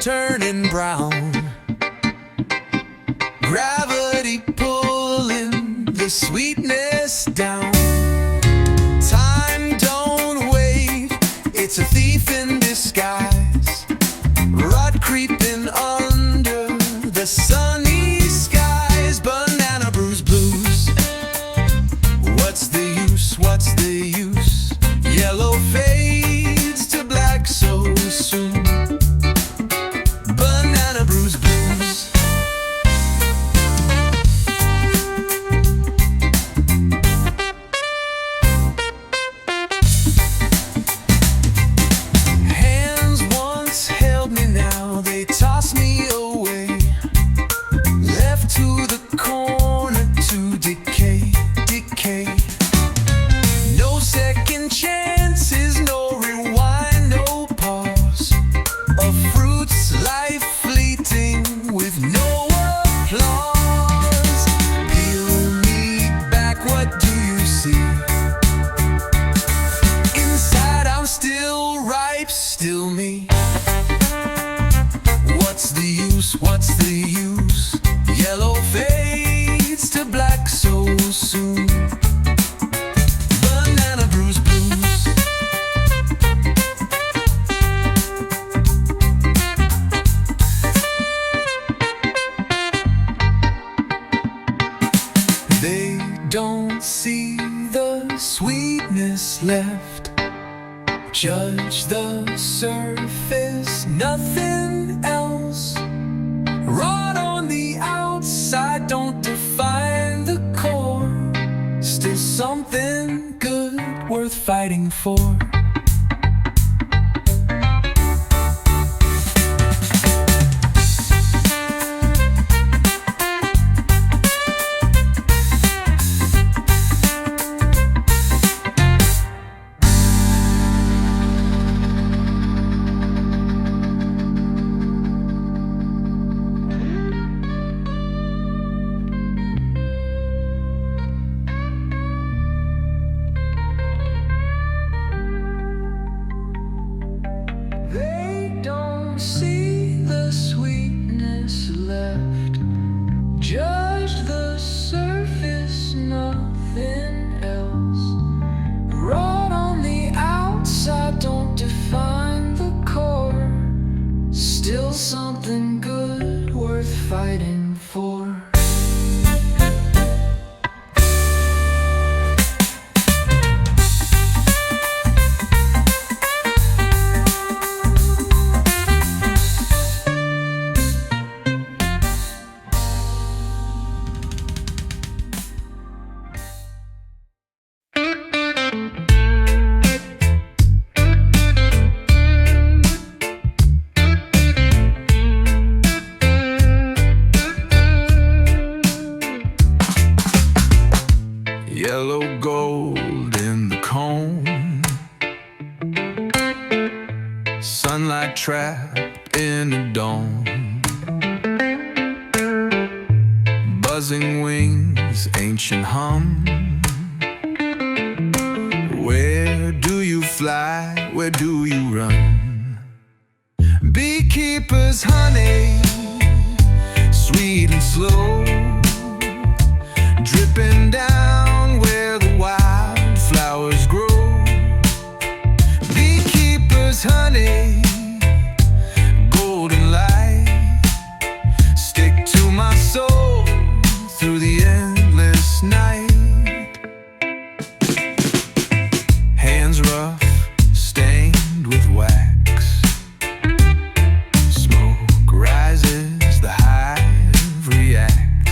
turning brown. Gravity pulling the sweetness down. Time don't wait, it's a thief in disguise. Rot creeping under the sunny skies. Banana bruised blues. What's the use? What's the use? Yellow fades to black so soon. Banana bruised blues. Hands once held me, now they toss me away. Left to the corner to decay, decay. No second chances, no rewind, no pause. A fruit's life fleeting with no applause. Peel me back, what do you see? Inside I'm still ripe, still me. What's the use? What's the use? Yellow fades to black so soon. Banana bruised blues. They don't see the sweetness left. Judge the surface, nothing else. Rot on the outside, don't define the core. Still something good worth fighting for. They don't see the sweetness left. Judge the surface, nothing else. Rot on the outside, don't define the core. Still something good worth fighting for. Yellow gold in the cone. Sunlight trapped in a dome. Buzzing wings, ancient hum. Where do you fly? Where do you run? Beekeepers, honey, sweet and slow, dripping down where the wildflowers grow. Beekeepers, honey, golden light, stick to my soul through the endless night. Hands rough, stained with wax, smoke rises, the hive reacts.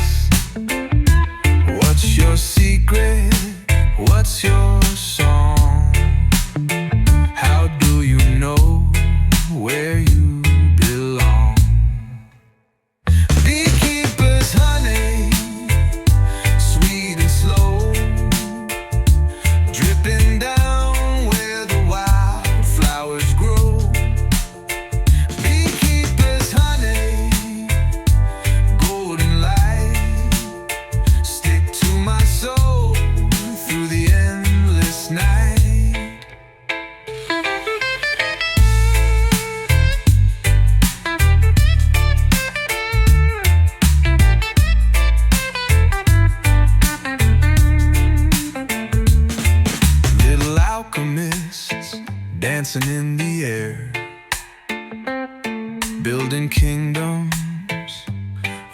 building kingdoms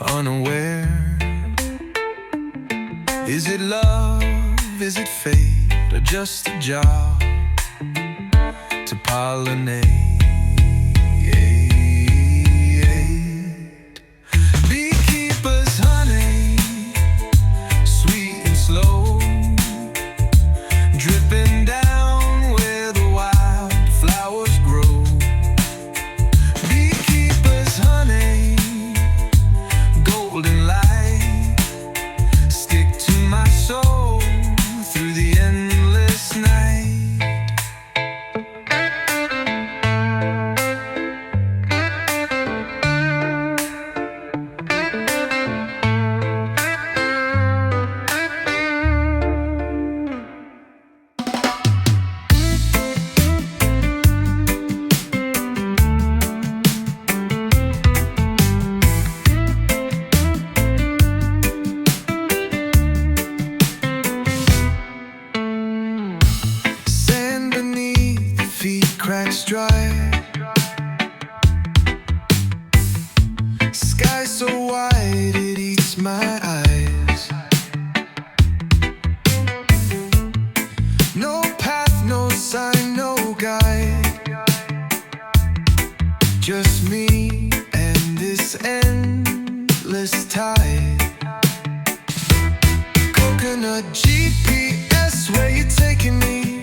unaware. Is it love, is it fate, or just a job to pollinate? Beekeepers, honey, sweet and slow, dripping down where the wild flowers grow. Beekeepers, honey, golden light, stick to my soul through the endless night. Sand beneath the feet cracks dry. Sky so wide it eats my eyes. No path, no sign, no guide. Just me and this endless tide. Coconut GPS, where you taking me?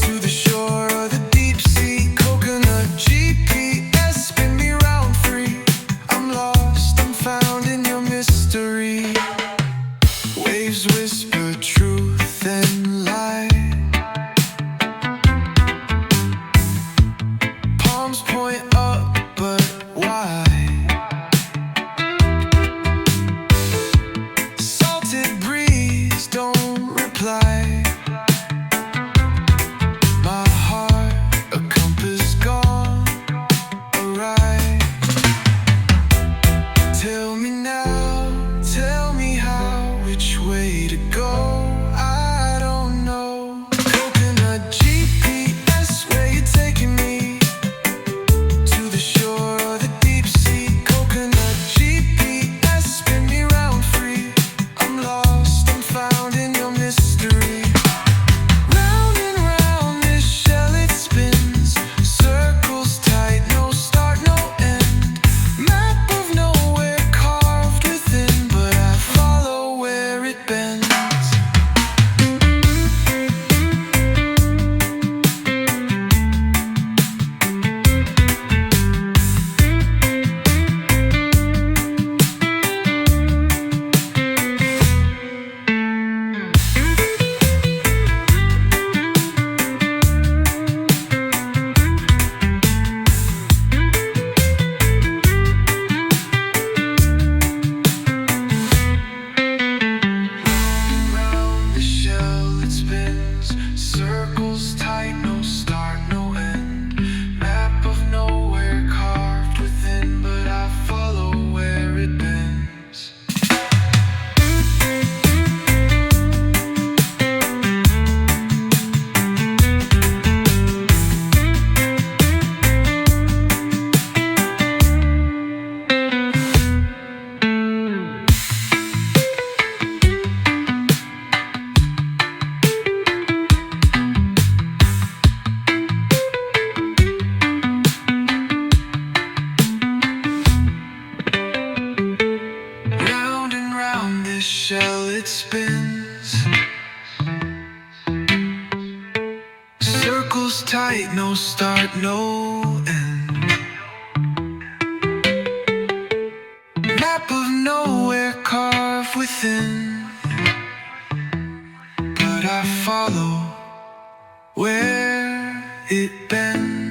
To the shore or the deep sea? Coconut GPS, spin me round free. I'm lost, I'm found in your mystery. Waves whisper truth and lie. Palms point up, but why? Salted breeze, don't reply. My heart, a compass gone awry. Tell me now, tell me how, which way to go, I don't know. Coconut GPS, where you taking me? To the shore or the deep sea? Coconut GPS, spin me round free. I'm lost, I'm found in your mystery. Round and round this shell it spins, circles tight, no start, no end. Map of nowhere carved within, but I follow where it bends. Round the shell it spins, circles tight, no start, no end. Map of nowhere carved within, but I follow where it bends. Round and round this shell it spins, circles tight, no start, no end. Map of nowhere carved within, but I follow where it bends.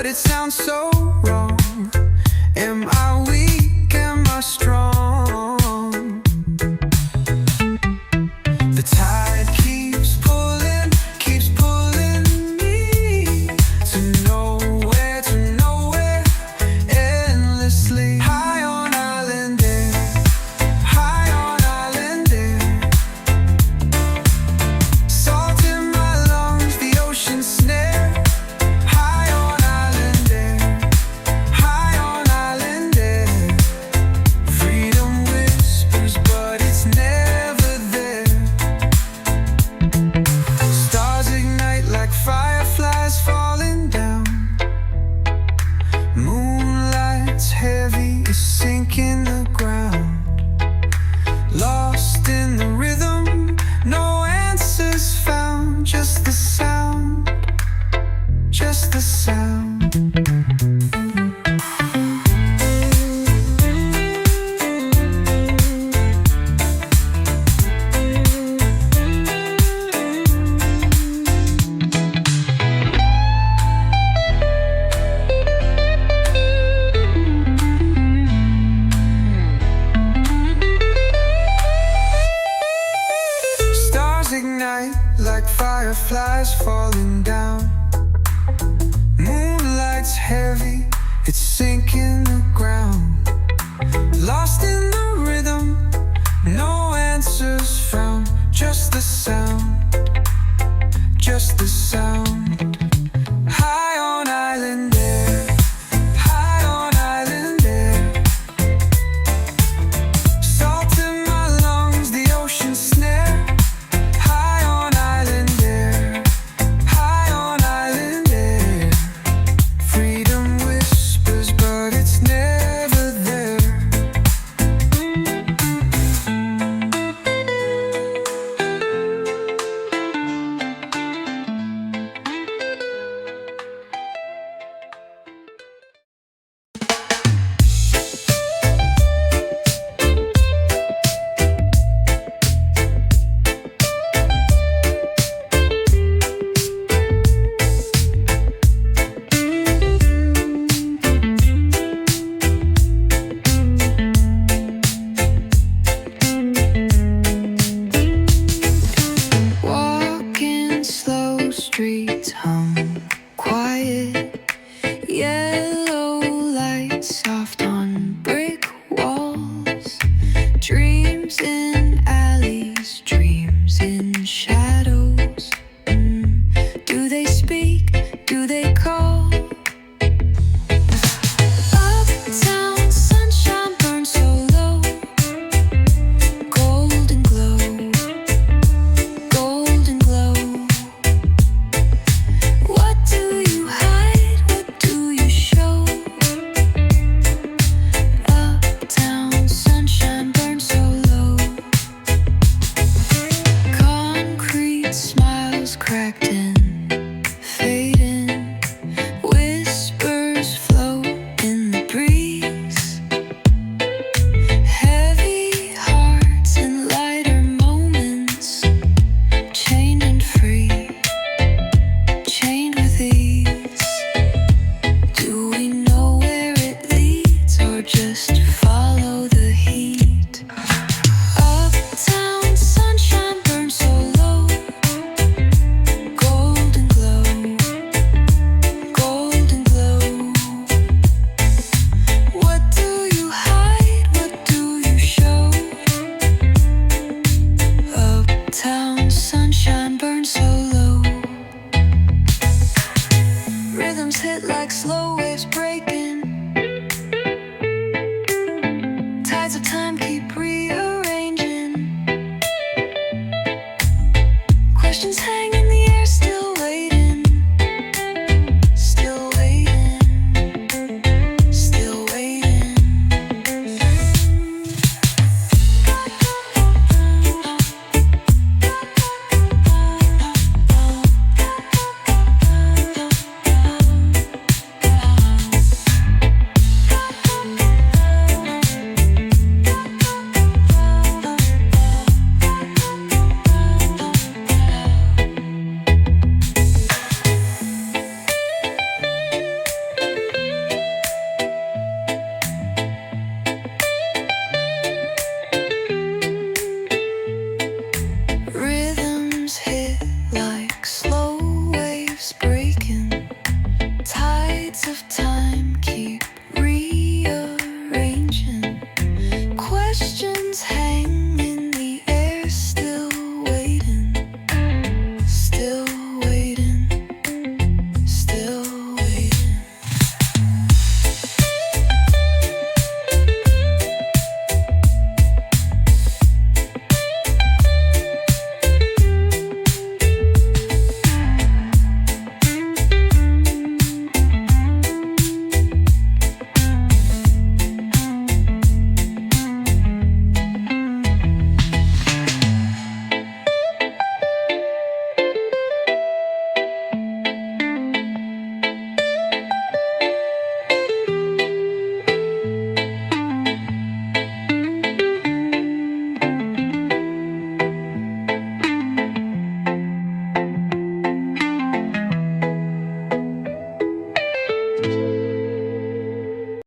but it sounds so wrong. Am I weak? Am I strong? The tide keeps pulling me to nowhere, endlessly. High on island air, high on island air. Salt in my lungs, the ocean snare. High on island air, high on island air. Freedom whispers, but it's never there. Stars ignite like fireflies falling down. Moonlight's heavy, is sinking the ground. Lost in the rhythm, no answers found. Just the sound, just the sound. Stars ignite like fireflies falling down. Moonlight's heavy, it's sinking the ground. Lost in the rhythm, no answers found. Just the sound, just the sound. High on island air, high on island air. Salt in my lungs, the ocean snare. High on island air, high on island air. Freedom whispers, but it's never there. Walking slow streets hum.